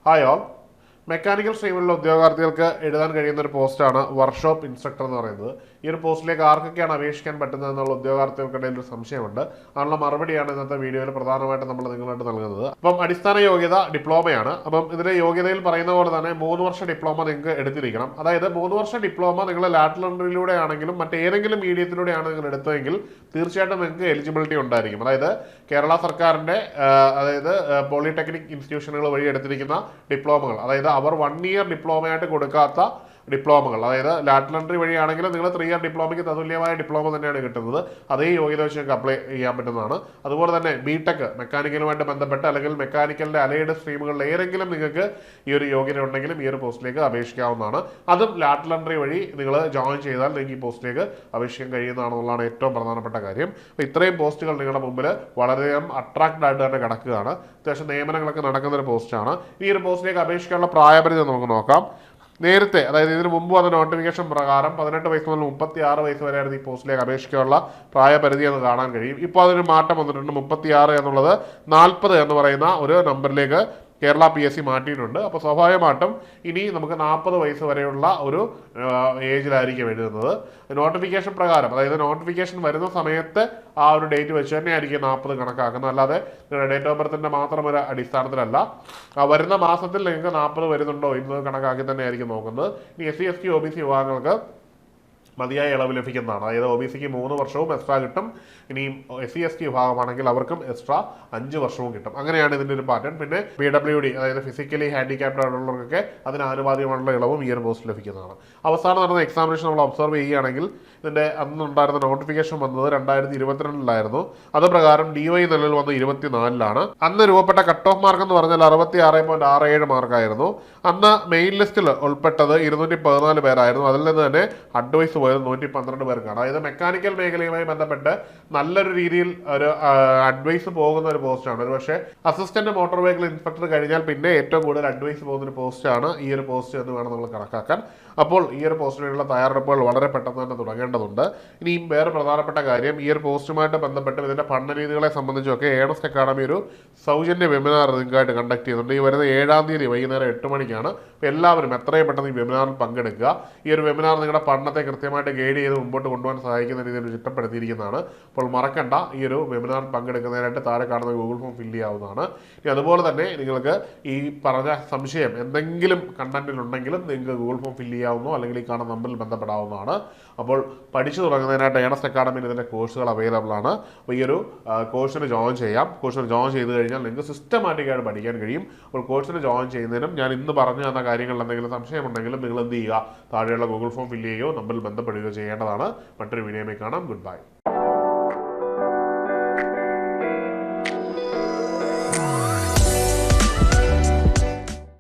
Hi all. Mechanical സ്ട്രീമിലുള്ള ഉദ്യോഗാർത്ഥികൾക്ക് എഴുതാൻ കഴിയുന്ന ഒരു പോസ്റ്റാണ് വർക്ക്ഷോപ്പ് ഇൻസ്ട്രക്ടർ എന്ന് പറയുന്നത്. ഈ ഒരു പോസ്റ്റിലേക്ക് ആർക്കൊക്കെയാണ് അപേക്ഷിക്കാൻ പറ്റുന്നത് എന്നുള്ള ഉദ്യോഗാർത്ഥികൾക്കിടയിൽ ഒരു സംശയമുണ്ട്. അതിനുള്ള മറുപടിയാണ് ഇന്നത്തെ വീഡിയോയിൽ പ്രധാനമായിട്ട് നമ്മൾ നിങ്ങളായിട്ട് നൽകുന്നത്. അപ്പം അടിസ്ഥാന യോഗ്യത ഡിപ്ലോമയാണ്. അപ്പം ഇതിന്റെ യോഗ്യതയിൽ പറയുന്ന പോലെ തന്നെ 3 വർഷ ഡിപ്ലോമ നിങ്ങൾക്ക് എടുത്തിരിക്കണം. അതായത് 3 വർഷ ഡിപ്ലോമ നിങ്ങൾ ലാറ്ററൽ എൻട്രിയിലൂടെ ആണെങ്കിലും മറ്റേതെങ്കിലും മീഡിയത്തിലൂടെയാണ് നിങ്ങൾ എടുത്തതെങ്കിൽ തീർച്ചയായിട്ടും നിങ്ങൾക്ക് എലിജിബിലിറ്റി ഉണ്ടായിരിക്കും. അതായത് കേരള സർക്കാരിന്റെ അതായത് പോളിടെക്നിക് ഇൻസ്റ്റിറ്റ്യൂഷനുകൾ വഴി എടുത്തിരിക്കുന്ന ഡിപ്ലോമകൾ, അതായത് അവർ 1 ഇയർ ഡിപ്ലോമയായിട്ട് കൊടുക്കാത്ത ഡിപ്ലോമകൾ, അതായത് ലാറ്ററൽ എൻട്രി വഴിയാണെങ്കിൽ നിങ്ങൾ 3 ഇയർ ഡിപ്ലോമയ്ക്ക് തതുല്യമായ ഡിപ്ലോമ തന്നെയാണ് കിട്ടുന്നത്. അതേ യോഗ്യത വെച്ച് നിങ്ങൾക്ക് അപ്ലൈ ചെയ്യാൻ പറ്റുന്നതാണ്. അതുപോലെ തന്നെ ബിടെക് മെക്കാനിക്കലുമായിട്ട് ബന്ധപ്പെട്ട് അല്ലെങ്കിൽ മെക്കാനിക്കലിന്റെ അലൈഡ് സ്ട്രീമുകളിൽ ഏതെങ്കിലും നിങ്ങൾക്ക് ഈ ഒരു യോഗ്യത ഉണ്ടെങ്കിലും ഈ ഒരു പോസ്റ്റിലേക്ക് അപേക്ഷിക്കാവുന്നതാണ്. അതും ലാറ്ററൽ എൻട്രി വഴി നിങ്ങൾ ജോയിൻ ചെയ്താൽ നിങ്ങൾക്ക് ഈ പോസ്റ്റിലേക്ക് അപേക്ഷിക്കാൻ കഴിയുന്നതാണെന്നുള്ളതാണ് ഏറ്റവും പ്രധാനപ്പെട്ട കാര്യം. അപ്പോൾ ഇത്രയും പോസ്റ്റുകൾ നിങ്ങളുടെ മുമ്പിൽ വളരെയധികം അട്രാക്റ്റഡ് ആയിട്ട് തന്നെ കിടക്കുകയാണ്. അത്യാവശ്യം നിയമനങ്ങളൊക്കെ നടക്കുന്ന ഒരു പോസ്റ്റാണ്. ഈ ഒരു പോസ്റ്റിലേക്ക് അപേക്ഷിക്കാനുള്ള പ്രായപരിധി നമുക്ക് നോക്കാം. നേരത്തെ, അതായത് ഇതിന് മുമ്പ് വന്ന നോട്ടിഫിക്കേഷൻ പ്രകാരം 18 വയസ്സ് മുതൽ 36 വയസ്സ് വരെയായിരുന്നു ഈ പോസ്റ്റിലേക്ക് അപേക്ഷിക്കാനുള്ള പ്രായപരിധി എന്ന് കാണാൻ കഴിയും. ഇപ്പോൾ അതിന് മാറ്റം വന്നിട്ടുണ്ട്. 36 എന്നുള്ളത് 40 എന്ന് പറയുന്ന ഒരു നമ്പറിലേക്ക് കേരള PSC മാറ്റിയിട്ടുണ്ട്. അപ്പോൾ സ്വാഭാവികമായിട്ടും ഇനി നമുക്ക് 40 വയസ്സ് വരെയുള്ള ഒരു ഏജിലായിരിക്കും എഴുതുന്നത്. നോട്ടിഫിക്കേഷൻ പ്രകാരം, അതായത് നോട്ടിഫിക്കേഷൻ വരുന്ന സമയത്ത് ആ ഒരു ഡേറ്റ് വെച്ച് തന്നെ ആയിരിക്കും 40 കണക്കാക്കുന്നത്. അല്ലാതെ ഡേറ്റ് ഓഫ് ബർത്തിൻ്റെ മാത്രം ഒരു അടിസ്ഥാനത്തിലല്ല. വരുന്ന മാസത്തിൽ നിങ്ങൾക്ക് 40 വരുന്നുണ്ടോ ഇന്ന് കണക്കാക്കി തന്നെ ആയിരിക്കും നോക്കുന്നത്. ഇനി SC ST OBC വിഭാഗങ്ങൾക്ക് മതിയായ ഇളവ് ലഭിക്കുന്നതാണ്. അതായത് OBCക്ക് 3 വർഷവും എക്സ്ട്രാ കിട്ടും. ഇനിയും SC ST വിഭാഗമാണെങ്കിൽ അവർക്കും എക്സ്ട്രാ 5 വർഷവും കിട്ടും. അങ്ങനെയാണ് ഇതിൻ്റെ ഒരു പാറ്റേൺ. പിന്നെ PWD, അതായത് ഫിസിക്കലി ഹാൻഡിക്യാപ്ഡ് ആയിട്ടുള്ളവർക്കൊക്കെ അതിന് ആനുപാതികമായിട്ടുള്ള ഇളവും ഈ ഒരു പോസ്റ്റിൽ ലഭിക്കുന്നതാണ്. അവസാനം നടന്ന എക്സാമിനേഷൻ നമ്മൾ ഒബ്സർവ് ചെയ്യുകയാണെങ്കിൽ ഇതിൻ്റെ അന്നുണ്ടായിരുന്ന നോട്ടിഫിക്കേഷൻ വന്നത് 2022-ലായിരുന്നു. അത് പ്രകാരം DY നിലവിൽ വന്നത് 24-ലാണ്. അന്ന് രൂപപ്പെട്ട കട്ട് ഓഫ് മാർക്ക് എന്ന് പറഞ്ഞാൽ 66.67 മാർക്കായിരുന്നു. അന്ന് മെയിൻ ലിസ്റ്റിൽ ഉൾപ്പെട്ടത് 214 പേരായിരുന്നു. അതിൽ നിന്ന് തന്നെ അഡ്വൈസ് 112 പേർക്കാണ്. അതായത് മെക്കാനിക്കൽ മേഖലയുമായി ബന്ധപ്പെട്ട് നല്ലൊരു രീതിയിൽ ഒരു അഡ്വൈസ് പോകുന്ന ഒരു പോസ്റ്റാണ്. ഒരു പക്ഷേ അസിസ്റ്റന്റ് മോട്ടോർ വെഹിക്കിൾ ഇൻസ്പെക്ടർ കഴിഞ്ഞാൽ പിന്നെ ഏറ്റവും കൂടുതൽ അഡ്വൈസ് പോകുന്ന ഒരു പോസ്റ്റാണ് ഈ ഒരു പോസ്റ്റ് എന്ന് വേണം നമ്മൾ കണക്കാക്കാൻ. അപ്പോൾ ഈ ഒരു പോസ്റ്റിനുള്ള തയ്യാറെടുപ്പുകൾ വളരെ പെട്ടെന്ന് തന്നെ തുടങ്ങേണ്ടതുണ്ട്. ഇനിയും വേറെ പ്രധാനപ്പെട്ട കാര്യം, ഈ ഒരു പോസ്റ്റുമായിട്ട് ബന്ധപ്പെട്ട് ഇതിന്റെ പഠനരീതികളെ സംബന്ധിച്ചൊക്കെ ഏണസ്റ്റ് അക്കാഡമി ഒരു സൗജന്യ വെബിനാർ നിങ്ങൾക്കായിട്ട് കണ്ടക്ട് ചെയ്യുന്നുണ്ട്. ഈ വരുന്ന 7-ാം തീയതി വൈകുന്നേരം 8 മണിക്കാണ്. അപ്പോൾ എല്ലാവരും എത്രയും പെട്ടെന്ന് ഈ വെബിനാറിൽ പങ്കെടുക്കുക. ഈ ഒരു വെബിനാർ നിങ്ങളുടെ പഠനത്തെ കൃത്യമായിട്ട് ഗൈഡ് ചെയ്ത് മുമ്പോട്ട് കൊണ്ടുപോകാൻ സഹായിക്കുന്ന രീതിയിൽ ചിട്ടപ്പെടുത്തിയിരിക്കുന്നതാണ്. അപ്പോൾ മറക്കണ്ട, ഈ ഒരു വെബിനാറിൽ പങ്കെടുക്കുന്നതിനായിട്ട് താഴെ കാണുന്ന ഗൂഗിൾ ഫോം ഫില്ല് ചെയ്യാവുന്നതാണ്. ഇനി അതുപോലെ തന്നെ നിങ്ങൾക്ക് ഈ പറഞ്ഞ സംശയം എന്തെങ്കിലും കണ്ടന്റിലുണ്ടെങ്കിലും നിങ്ങൾക്ക് ഗൂഗിൾ ഫോം ഫില്ല് ചെയ്യാവുന്നോ അല്ലെങ്കിൽ ഈ കാണുന്ന നമ്പറിൽ ബന്ധപ്പെടാവുന്നതാണ്. അപ്പോൾ പഠിച്ചു തുടങ്ങുന്നതിനായിട്ട് ഏണസ്റ്റ് അക്കാഡമിയിൽ ഇതിൻ്റെ കോഴ്സുകൾ അവൈലബിൾ ആണ്. അപ്പോൾ ഈ ഒരു കോഴ്സിന് ജോയിൻ ചെയ്യാം. കോഴ്സിന് ജോയിൻ ചെയ്ത് കഴിഞ്ഞാൽ നിങ്ങൾക്ക് സിസ്റ്റമാറ്റിക്കായിട്ട് പഠിക്കാൻ കഴിയും. അപ്പോൾ കോഴ്സിന് ജോയിൻ ചെയ്യുന്നതിനും ഞാൻ ഇന്ന് പറഞ്ഞു തന്ന കാര്യങ്ങളിൽ എന്തെങ്കിലും സംശയമുണ്ടെങ്കിലും നിങ്ങൾ എന്ത് ചെയ്യുക, താഴെയുള്ള ഗൂഗിൾ ഫോം ഫില്ല് ചെയ്യുകയോ നമ്പറിൽ ബന്ധപ്പെടുകയോ ചെയ്യേണ്ടതാണ്. മറ്റൊരു വീഡിയോയിൽ കാണാം. Good bye.